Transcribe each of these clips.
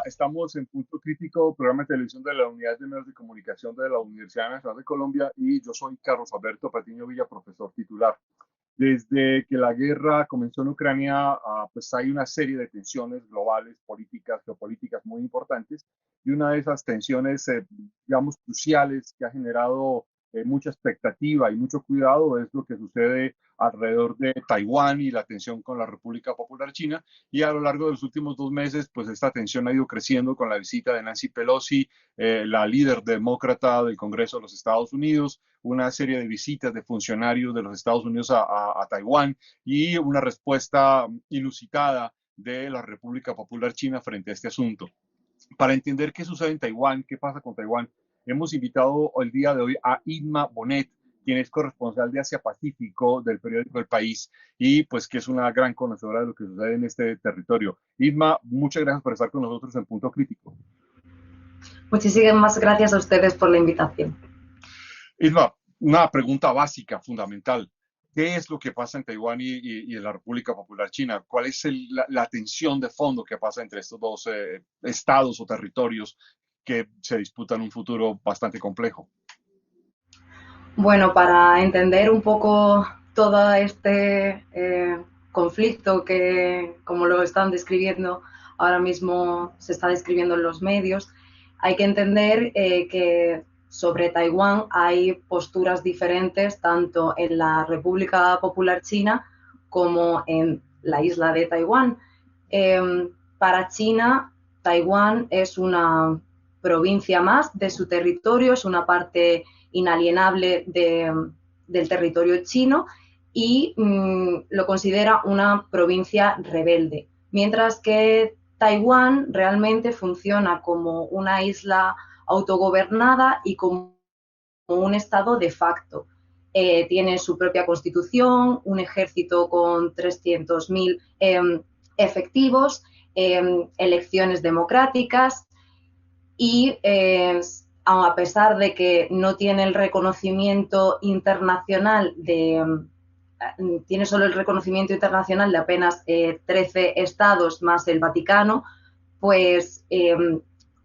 estamos en Punto Crítico, programa de televisión de la Unidad de Medios de Comunicación de la Universidad Nacional de Colombia, y yo soy Carlos Alberto Patiño Villa, profesor titular. Desde que la guerra comenzó en Ucrania, pues hay una serie de tensiones globales, políticas, geopolíticas muy importantes, y una de esas tensiones, digamos, cruciales que ha generado mucha expectativa y mucho cuidado es lo que sucede alrededor de Taiwán y la tensión con la República Popular China. Y a lo largo de los últimos 2 meses, pues esta tensión ha ido creciendo con la visita de Nancy Pelosi, la líder demócrata del Congreso de los Estados Unidos, una serie de visitas de funcionarios de los Estados Unidos a Taiwán y una respuesta inusitada de la República Popular China frente a este asunto. Para entender qué sucede en Taiwán, qué pasa con Taiwán, hemos invitado el día de hoy a Inma Bonet, quien es corresponsal de Asia Pacífico del periódico El País y pues que es una gran conocedora de lo que sucede en este territorio. Inma, muchas gracias por estar con nosotros en Punto Crítico. Muchísimas gracias a ustedes por la invitación. Isma, una pregunta básica, fundamental. ¿Qué es lo que pasa en Taiwán y en la República Popular China? ¿Cuál es la tensión de fondo que pasa entre estos dos estados o territorios que se disputan un futuro bastante complejo? Bueno, para entender un poco todo este conflicto que, como lo están describiendo, ahora mismo se está describiendo en los medios, hay que entender que sobre Taiwán hay posturas diferentes tanto en la República Popular China como en la isla de Taiwán. Para China, Taiwán es una provincia más de su territorio, es una parte inalienable del territorio chino y lo considera una provincia rebelde, mientras que Taiwán realmente funciona como una isla autogobernada y como un estado de facto. Tiene su propia constitución, un ejército con 300.000 efectivos, elecciones democráticas y a pesar de que no tiene el reconocimiento internacional tiene solo el reconocimiento internacional de apenas 13 estados más el Vaticano, pues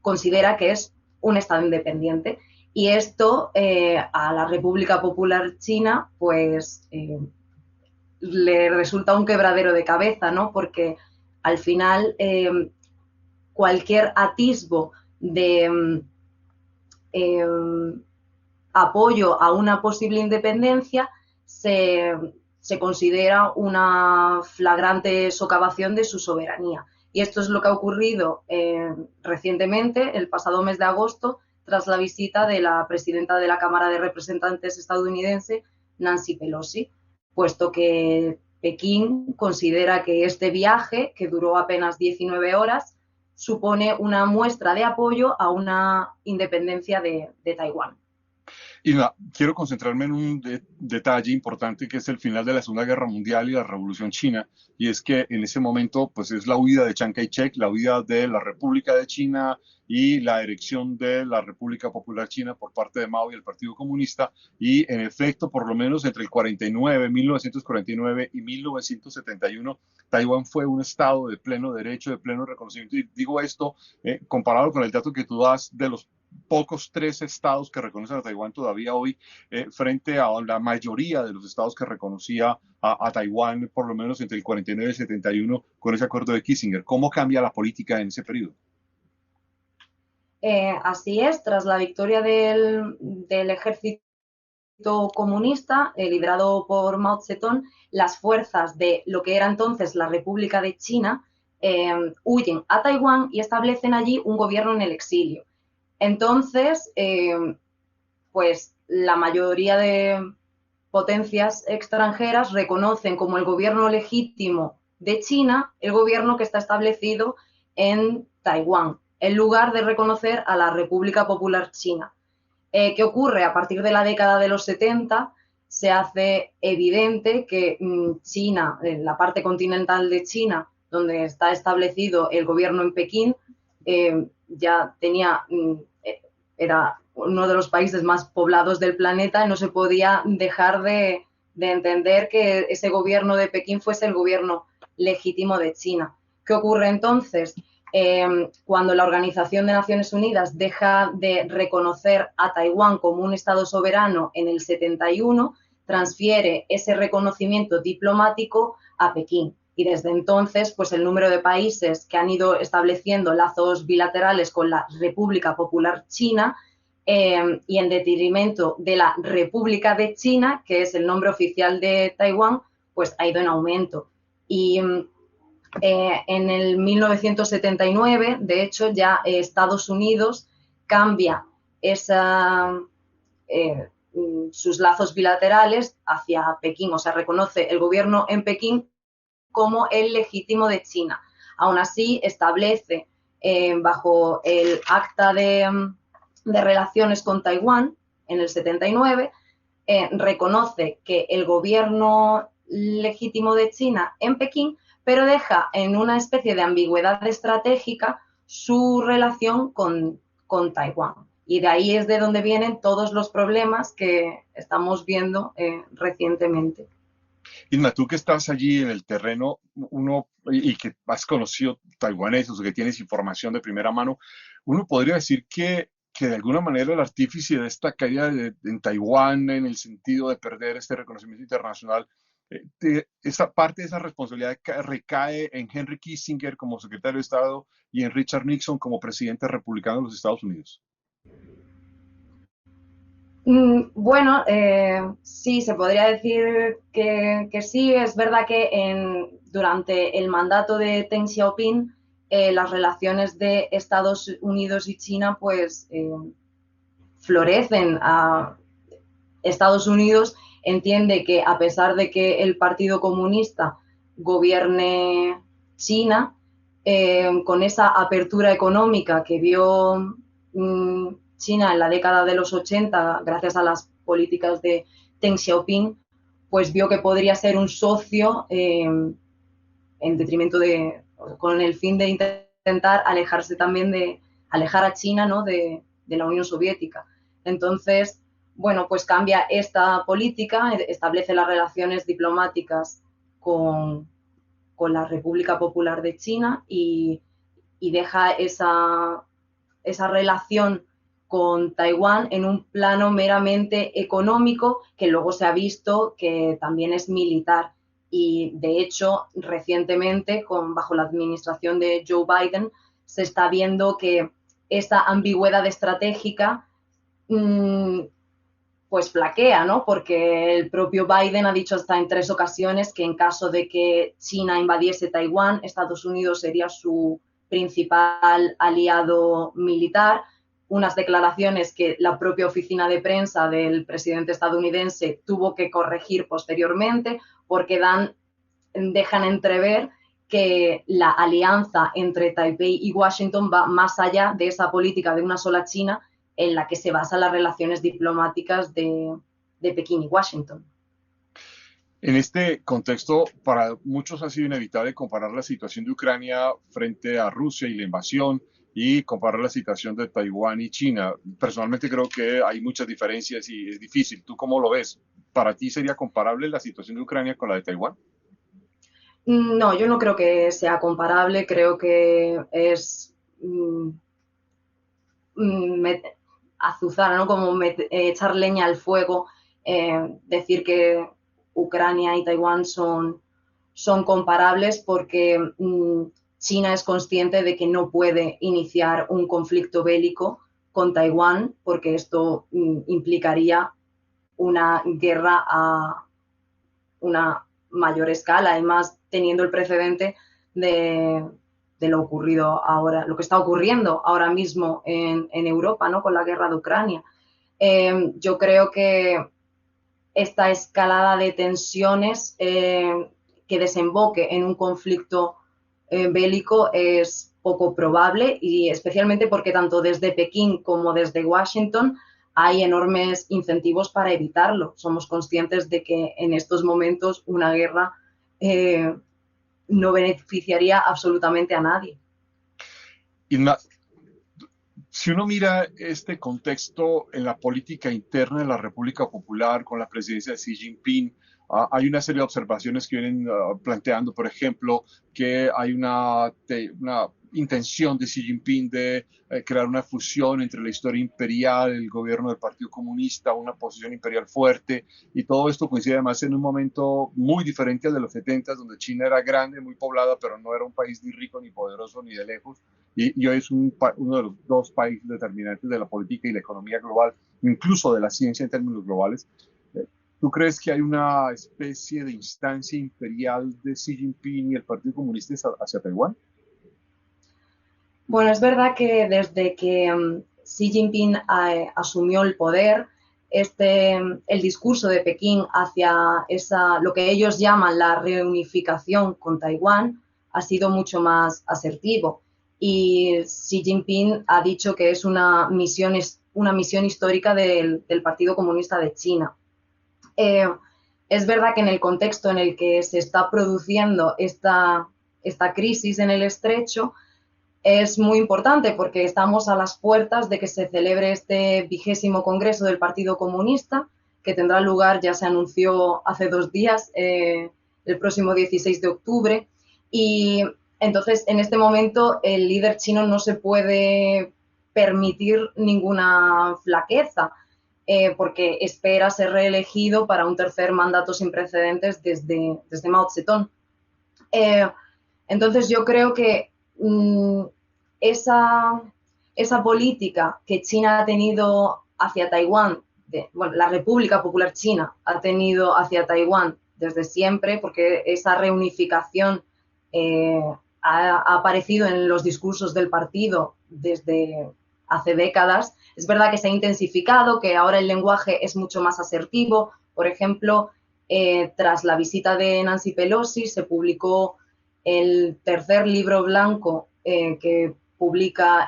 considera que es un estado independiente. Y esto a la República Popular China pues le resulta un quebradero de cabeza, ¿no? Porque al final cualquier atisbo de apoyo a una posible independencia se considera una flagrante socavación de su soberanía. Y esto es lo que ha ocurrido recientemente, el pasado mes de agosto, tras la visita de la presidenta de la Cámara de Representantes estadounidense, Nancy Pelosi, puesto que Pekín considera que este viaje, que duró apenas 19 horas, supone una muestra de apoyo a una independencia de Taiwán. Y quiero concentrarme en un detalle importante que es el final de la Segunda Guerra Mundial y la Revolución China, y es que en ese momento pues es la huida de Chiang Kai-shek, la huida de la República de China y la erección de la República Popular China por parte de Mao y el Partido Comunista, y en efecto, por lo menos entre el 49, 1949 y 1971, Taiwán fue un estado de pleno derecho, de pleno reconocimiento, y digo esto comparado con el dato que tú das de los pocos 3 estados que reconocen a Taiwán todavía hoy, frente a la mayoría de los estados que reconocía a Taiwán, por lo menos entre el 49 y el 71, con ese acuerdo de Kissinger. ¿Cómo cambia la política en ese periodo? Así es, tras la victoria del ejército comunista, liderado por Mao Zedong, las fuerzas de lo que era entonces la República de China huyen a Taiwán y establecen allí un gobierno en el exilio. Entonces, pues la mayoría de potencias extranjeras reconocen como el gobierno legítimo de China el gobierno que está establecido en Taiwán, en lugar de reconocer a la República Popular China. ¿Qué ocurre? A partir de la década de los 70 se hace evidente que China, en la parte continental de China, donde está establecido el gobierno en Pekín, ya era uno de los países más poblados del planeta y no se podía dejar de entender que ese gobierno de Pekín fuese el gobierno legítimo de China. ¿Qué ocurre entonces? cuando la Organización de Naciones Unidas deja de reconocer a Taiwán como un Estado soberano en el 71, transfiere ese reconocimiento diplomático a Pekín. Y desde entonces, pues el número de países que han ido estableciendo lazos bilaterales con la República Popular China y en detrimento de la República de China, que es el nombre oficial de Taiwán, pues ha ido en aumento. Y en el 1979, de hecho, ya Estados Unidos cambia esa, sus lazos bilaterales hacia Pekín, o sea, reconoce el gobierno en Pekín como el legítimo de China. Aún así, establece bajo el Acta de Relaciones con Taiwán en el 79, reconoce que el gobierno legítimo de China en Pekín, pero deja en una especie de ambigüedad estratégica su relación con Taiwán. Y de ahí es de donde vienen todos los problemas que estamos viendo recientemente. Isma, tú que estás allí en el terreno, y que has conocido taiwaneses o que tienes información de primera mano, uno podría decir que de alguna manera el artífice de esta caída en Taiwán, en el sentido de perder este reconocimiento internacional, esa parte de esa responsabilidad recae en Henry Kissinger como secretario de Estado y en Richard Nixon como presidente republicano de los Estados Unidos. Bueno, sí, se podría decir que sí. Es verdad que durante el mandato de Deng Xiaoping, las relaciones de Estados Unidos y China pues florecen. Estados Unidos entiende que a pesar de que el Partido Comunista gobierne China, con esa apertura económica que vio China en la década de los 80, gracias a las políticas de Deng Xiaoping, pues vio que podría ser un socio en detrimento de, con el fin de intentar alejarse también alejar a China, ¿no? de la Unión Soviética. Entonces, bueno, pues cambia esta política, establece las relaciones diplomáticas con, con la República Popular de China y deja esa relación con Taiwán en un plano meramente económico, que luego se ha visto que también es militar. Y de hecho, recientemente, bajo la administración de Joe Biden, se está viendo que esa ambigüedad estratégica pues flaquea, ¿no? Porque el propio Biden ha dicho hasta en 3 ocasiones que en caso de que China invadiese Taiwán, Estados Unidos sería su principal aliado militar. Unas declaraciones que la propia oficina de prensa del presidente estadounidense tuvo que corregir posteriormente porque dejan entrever que la alianza entre Taipei y Washington va más allá de esa política de una sola China en la que se basan las relaciones diplomáticas de Pekín y Washington. En este contexto, para muchos ha sido inevitable comparar la situación de Ucrania frente a Rusia y la invasión y comparar la situación de Taiwán y China. Personalmente creo que hay muchas diferencias y es difícil. ¿Tú cómo lo ves? ¿Para ti sería comparable la situación de Ucrania con la de Taiwán? No, yo no creo que sea comparable, creo que es azuzar, ¿no? Como echar leña al fuego, decir que Ucrania y Taiwán son comparables porque China es consciente de que no puede iniciar un conflicto bélico con Taiwán porque esto implicaría una guerra a una mayor escala, además teniendo el precedente de lo ocurrido ahora, lo que está ocurriendo ahora mismo en Europa, ¿no? Con la guerra de Ucrania. Yo creo que esta escalada de tensiones que desemboque en un conflicto bélico es poco probable y especialmente porque tanto desde Pekín como desde Washington hay enormes incentivos para evitarlo. Somos conscientes de que en estos momentos una guerra no beneficiaría absolutamente a nadie. Inma, si uno mira este contexto en la política interna de la República Popular con la presidencia de Xi Jinping, Hay una serie de observaciones que vienen planteando, por ejemplo, que hay una intención de Xi Jinping de crear una fusión entre la historia imperial, el gobierno del Partido Comunista, una posición imperial fuerte, y todo esto coincide además en un momento muy diferente al de los 70, donde China era grande, muy poblada, pero no era un país ni rico, ni poderoso, ni de lejos, y hoy es uno de los dos países determinantes de la política y la economía global, incluso de la ciencia en términos globales. ¿Tú crees que hay una especie de instancia imperial de Xi Jinping y el Partido Comunista hacia Taiwán? Bueno, es verdad que desde que Xi Jinping asumió el poder, el discurso de Pekín hacia lo que ellos llaman la reunificación con Taiwán ha sido mucho más asertivo. Y Xi Jinping ha dicho que es una misión histórica del Partido Comunista de China. Es verdad que en el contexto en el que se está produciendo esta crisis en el estrecho, es muy importante porque estamos a las puertas de que se celebre este 20º Congreso del Partido Comunista, que tendrá lugar, ya se anunció hace 2 días, el próximo 16 de octubre. Y entonces, en este momento, el líder chino no se puede permitir ninguna flaqueza, porque espera ser reelegido para un tercer mandato sin precedentes desde Mao Zedong. Entonces, yo creo que esa, esa política que China ha tenido hacia Taiwán, bueno, la República Popular China ha tenido hacia Taiwán desde siempre, porque esa reunificación ha aparecido en los discursos del partido desde hace décadas. Es verdad que se ha intensificado, que ahora el lenguaje es mucho más asertivo. Por ejemplo, tras la visita de Nancy Pelosi se publicó el tercer libro blanco que publica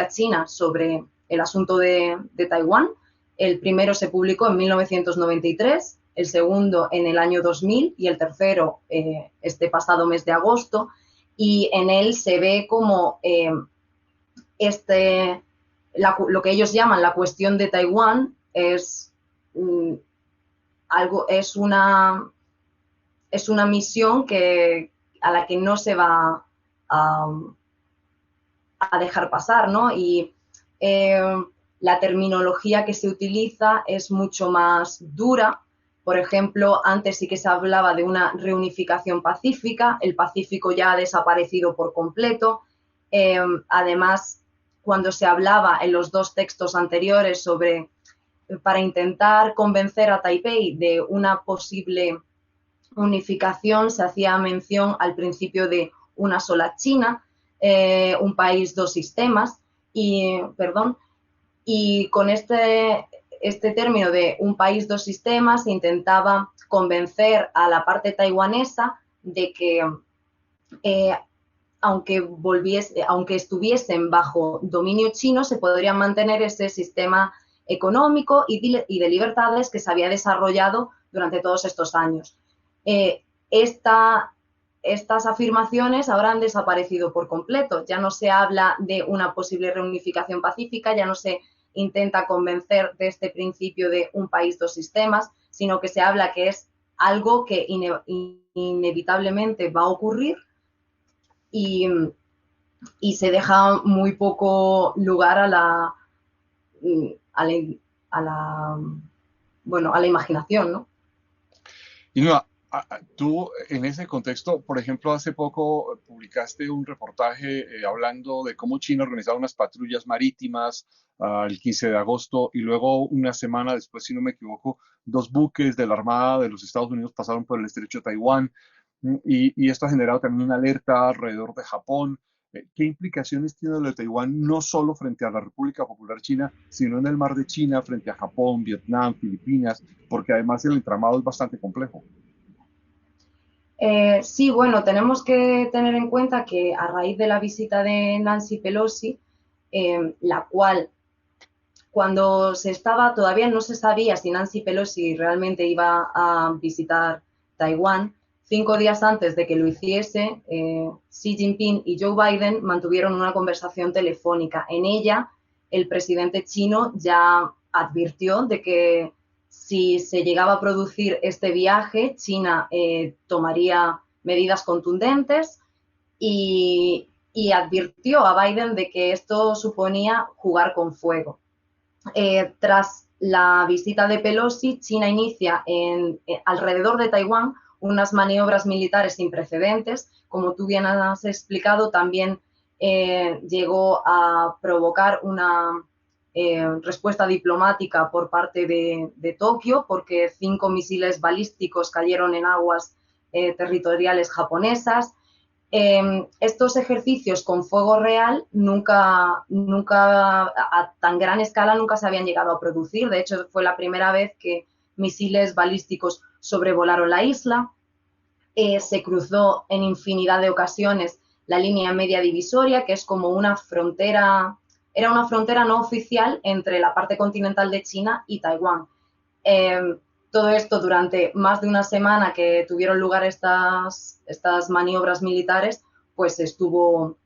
China sobre el asunto de Taiwán. El primero se publicó en 1993, el segundo en el año 2000 y el tercero este pasado mes de agosto. Y en él se ve como lo que ellos llaman la cuestión de Taiwán es una misión a la que no se va a dejar pasar, ¿no? Y la terminología que se utiliza es mucho más dura. Por ejemplo, antes sí que se hablaba de una reunificación pacífica, el Pacífico ya ha desaparecido por completo. Además, cuando se hablaba en los 2 textos anteriores para intentar convencer a Taipei de una posible unificación, se hacía mención al principio de una sola China, un país, 2 sistemas, y con este término de un país, 2 sistemas se intentaba convencer a la parte taiwanesa de que aunque estuviesen bajo dominio chino, se podría mantener ese sistema económico y de libertades que se había desarrollado durante todos estos años. Estas afirmaciones ahora han desaparecido por completo. Ya no se habla de una posible reunificación pacífica, ya no se intenta convencer de este principio de un país, 2 sistemas, sino que se habla que es algo que inevitablemente va a ocurrir y se deja muy poco lugar a la imaginación, ¿no? Y no, tú en ese contexto, por ejemplo, hace poco publicaste un reportaje hablando de cómo China organizaba unas patrullas marítimas el 15 de agosto y luego una semana después, si no me equivoco, 2 buques de la Armada de los Estados Unidos pasaron por el estrecho de Taiwán y esto ha generado también una alerta alrededor de Japón. ¿Qué implicaciones tiene lo de Taiwán no solo frente a la República Popular China, sino en el mar de China, frente a Japón, Vietnam, Filipinas? Porque además el entramado es bastante complejo. Sí, bueno, tenemos que tener en cuenta que a raíz de la visita de Nancy Pelosi, la cual cuando todavía no se sabía si Nancy Pelosi realmente iba a visitar Taiwán, 5 días antes de que lo hiciese, Xi Jinping y Joe Biden mantuvieron una conversación telefónica. En ella, el presidente chino ya advirtió de que si se llegaba a producir este viaje, China tomaría medidas contundentes y advirtió a Biden de que esto suponía jugar con fuego. Tras la visita de Pelosi, China inicia alrededor de Taiwán unas maniobras militares sin precedentes. Como tú bien has explicado, también llegó a provocar una respuesta diplomática por parte de Tokio, porque 5 misiles balísticos cayeron en aguas territoriales japonesas. Estos ejercicios con fuego real nunca a tan gran escala nunca se habían llegado a producir. De hecho, fue la primera vez que misiles balísticos sobrevolaron la isla. Se cruzó en infinidad de ocasiones la línea media divisoria, que es como una frontera, era una frontera no oficial entre la parte continental de China y Taiwán. Todo esto durante más de una semana que tuvieron lugar estas maniobras militares, pues estuvo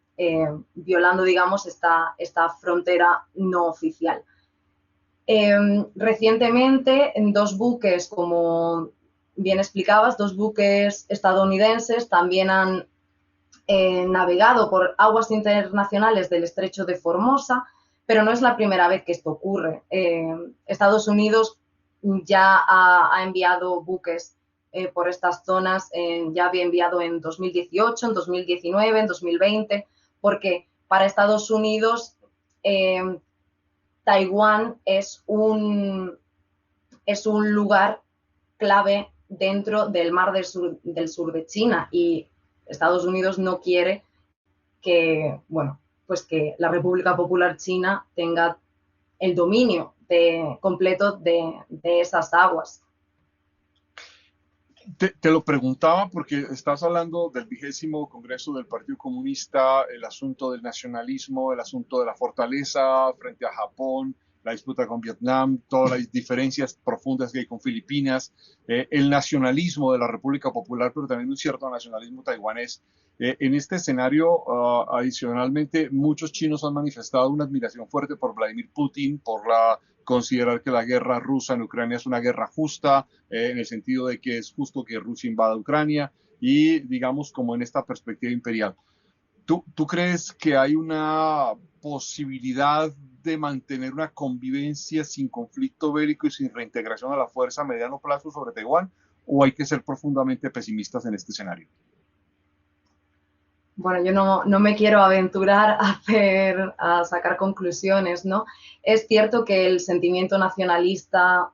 violando, digamos, esta frontera no oficial. Recientemente, en 2 buques, como bien explicabas, 2 buques estadounidenses también han navegado por aguas internacionales del estrecho de Formosa, pero no es la primera vez que esto ocurre. Estados Unidos ya ha enviado buques por estas zonas, ya había enviado en 2018, en 2019, en 2020, porque para Estados Unidos Taiwán es un lugar clave dentro del mar del sur de China y Estados Unidos no quiere que, bueno, pues que la República Popular China tenga el dominio completo de esas aguas. Te lo preguntaba porque estás hablando del 20º Congreso del Partido Comunista, el asunto del nacionalismo, el asunto de la fortaleza frente a Japón, la disputa con Vietnam, todas las diferencias profundas que hay con Filipinas, el nacionalismo de la República Popular, pero también un cierto nacionalismo taiwanés. En este escenario, adicionalmente, muchos chinos han manifestado una admiración fuerte por Vladimir Putin, por considerar que la guerra rusa en Ucrania es una guerra justa, en el sentido de que es justo que Rusia invada Ucrania y, digamos, como en esta perspectiva imperial. ¿Tú crees que hay una posibilidad de mantener una convivencia sin conflicto bélico y sin reintegración a la fuerza a mediano plazo sobre Taiwán? ¿O hay que ser profundamente pesimistas en este escenario? Bueno, yo no me quiero aventurar a sacar conclusiones, ¿no? Es cierto que el sentimiento nacionalista ha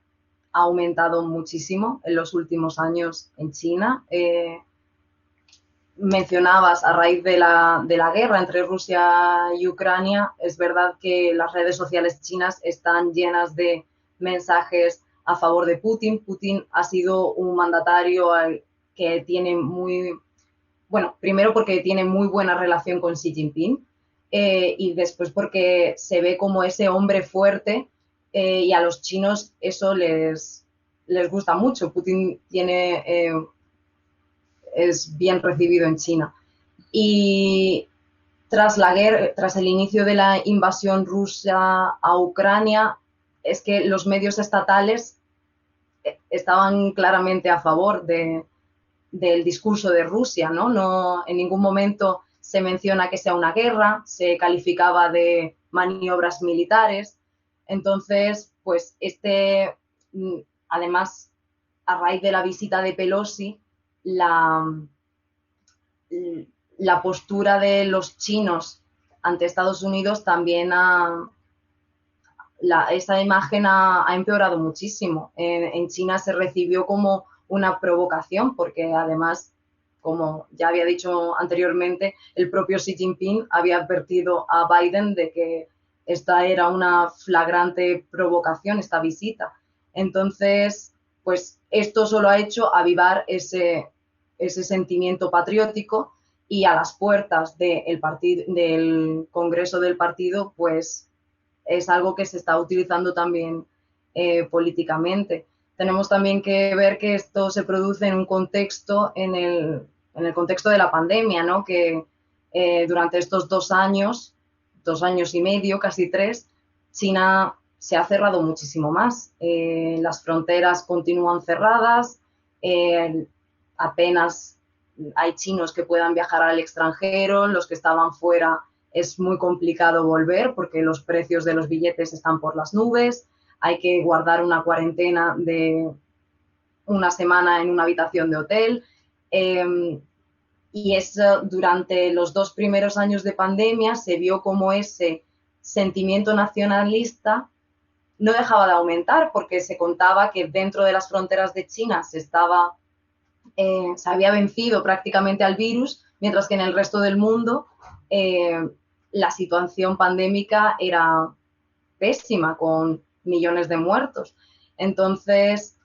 aumentado muchísimo en los últimos años en China. Mencionabas a raíz de la guerra entre Rusia y Ucrania, es verdad que las redes sociales chinas están llenas de mensajes a favor de Putin. Putin ha sido un mandatario que tiene bueno, primero porque tiene muy buena relación con Xi Jinping y después porque se ve como ese hombre fuerte y a los chinos eso les gusta mucho. Putin es bien recibido en China. Y tras la guerra, tras el inicio de la invasión rusa a Ucrania, es que los medios estatales estaban claramente a favor del discurso de Rusia, ¿no? No, en ningún momento se menciona que sea una guerra, se calificaba de maniobras militares. Entonces, pues además, a raíz de la visita de Pelosi, la, la postura de los chinos ante Estados Unidos también esa imagen ha empeorado muchísimo. En China se recibió como una provocación porque además, como ya había dicho anteriormente, el propio Xi Jinping había advertido a Biden de que esta era una flagrante provocación, esta visita. Entonces, pues esto solo ha hecho avivar ese sentimiento patriótico y a las puertas del Congreso del partido, pues es algo que se está utilizando también políticamente. Tenemos también que ver que esto se produce en un contexto, en el contexto de la pandemia, ¿no? Que durante estos 2 años y medio, casi 3, China se ha cerrado muchísimo más. Las fronteras continúan cerradas, apenas hay chinos que puedan viajar al extranjero, los que estaban fuera es muy complicado volver porque los precios de los billetes están por las nubes, hay que guardar una cuarentena de una semana en una habitación de hotel. Y eso, durante los 2 primeros años de pandemia se vio como ese sentimiento nacionalista no dejaba de aumentar porque se contaba que dentro de las fronteras de China se había vencido prácticamente al virus, mientras que en el resto del mundo la situación pandémica era pésima, con millones de muertos. Entonces,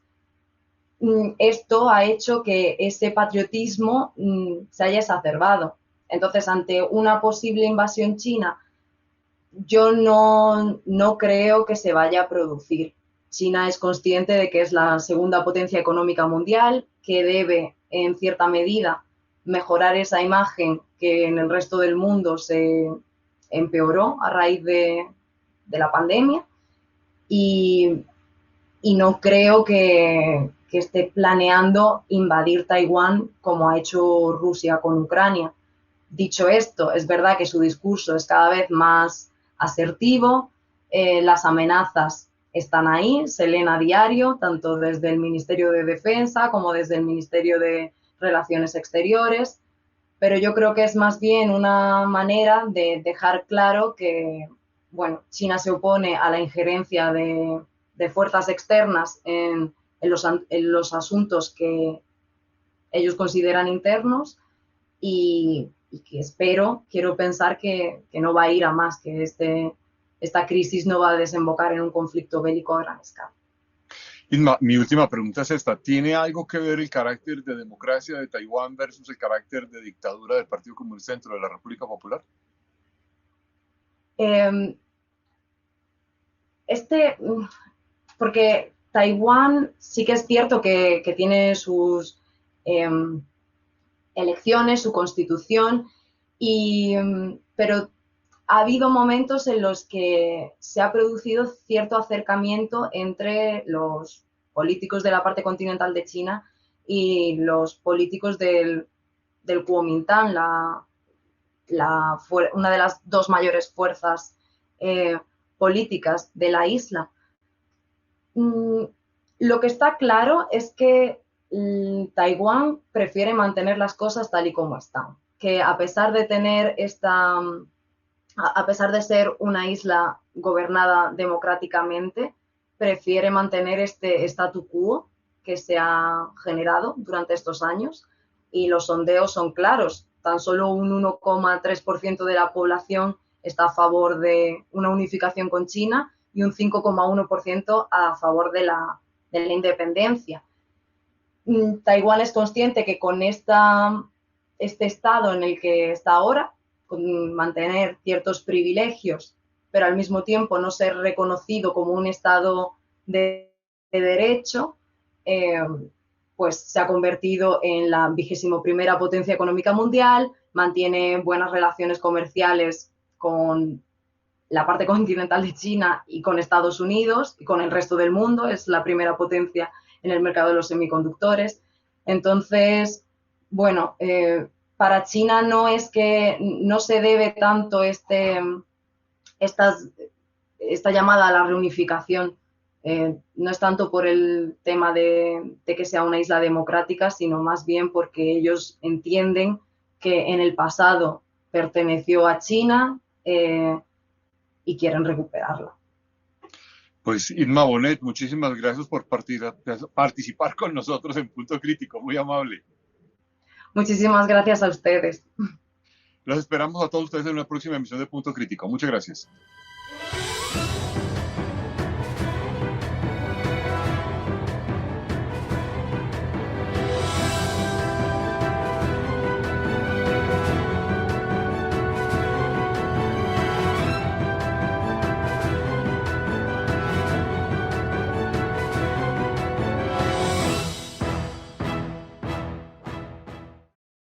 esto ha hecho que ese patriotismo se haya exacerbado. Entonces, ante una posible invasión china, yo no creo que se vaya a producir. China es consciente de que es la segunda potencia económica mundial, que debe, en cierta medida, mejorar esa imagen que en el resto del mundo se empeoró a raíz de la pandemia. Y, y no creo que esté planeando invadir Taiwán como ha hecho Rusia con Ucrania. Dicho esto, es verdad que su discurso es cada vez más asertivo, las amenazas están ahí, se leen a diario, tanto desde el Ministerio de Defensa como desde el Ministerio de Relaciones Exteriores, pero yo creo que es más bien una manera de dejar claro que, bueno, China se opone a la injerencia de fuerzas externas en los asuntos que ellos consideran internos y que quiero pensar que no va a ir a más, que esta crisis no va a desembocar en un conflicto bélico a gran escala. Inma, mi última pregunta es esta. ¿Tiene algo que ver el carácter de democracia de Taiwán versus el carácter de dictadura del Partido Comunista dentro de la República Popular? Eh, porque Taiwán sí que es cierto que tiene sus eh, elecciones, su constitución, pero ha habido momentos en los que se ha producido cierto acercamiento entre los políticos de la parte continental de China y los políticos del Kuomintang, una de las dos mayores fuerzas políticas de la isla. Lo que está claro es que Taiwán prefiere mantener las cosas tal y como están, que a pesar de a pesar de ser una isla gobernada democráticamente, prefiere mantener este statu quo que se ha generado durante estos años, y los sondeos son claros. Tan solo un 1,3% de la población está a favor de una unificación con China y un 5,1% a favor de la independencia. Taiwán es consciente que con este estado en el que está ahora, con mantener ciertos privilegios, pero al mismo tiempo no ser reconocido como un estado de derecho, pues se ha convertido en la 21ª potencia económica mundial, mantiene buenas relaciones comerciales con la parte continental de China y con Estados Unidos y con el resto del mundo, es la primera potencia en el mercado de los semiconductores. Entonces, bueno, para China no se debe tanto esta llamada a la reunificación. No es tanto por el tema de que sea una isla democrática, sino más bien porque ellos entienden que en el pasado perteneció a China y quieren recuperarla. Pues Inma Bonet, muchísimas gracias por participar con nosotros en Punto Crítico, muy amable. Muchísimas gracias a ustedes. Los esperamos a todos ustedes en una próxima emisión de Punto Crítico. Muchas gracias.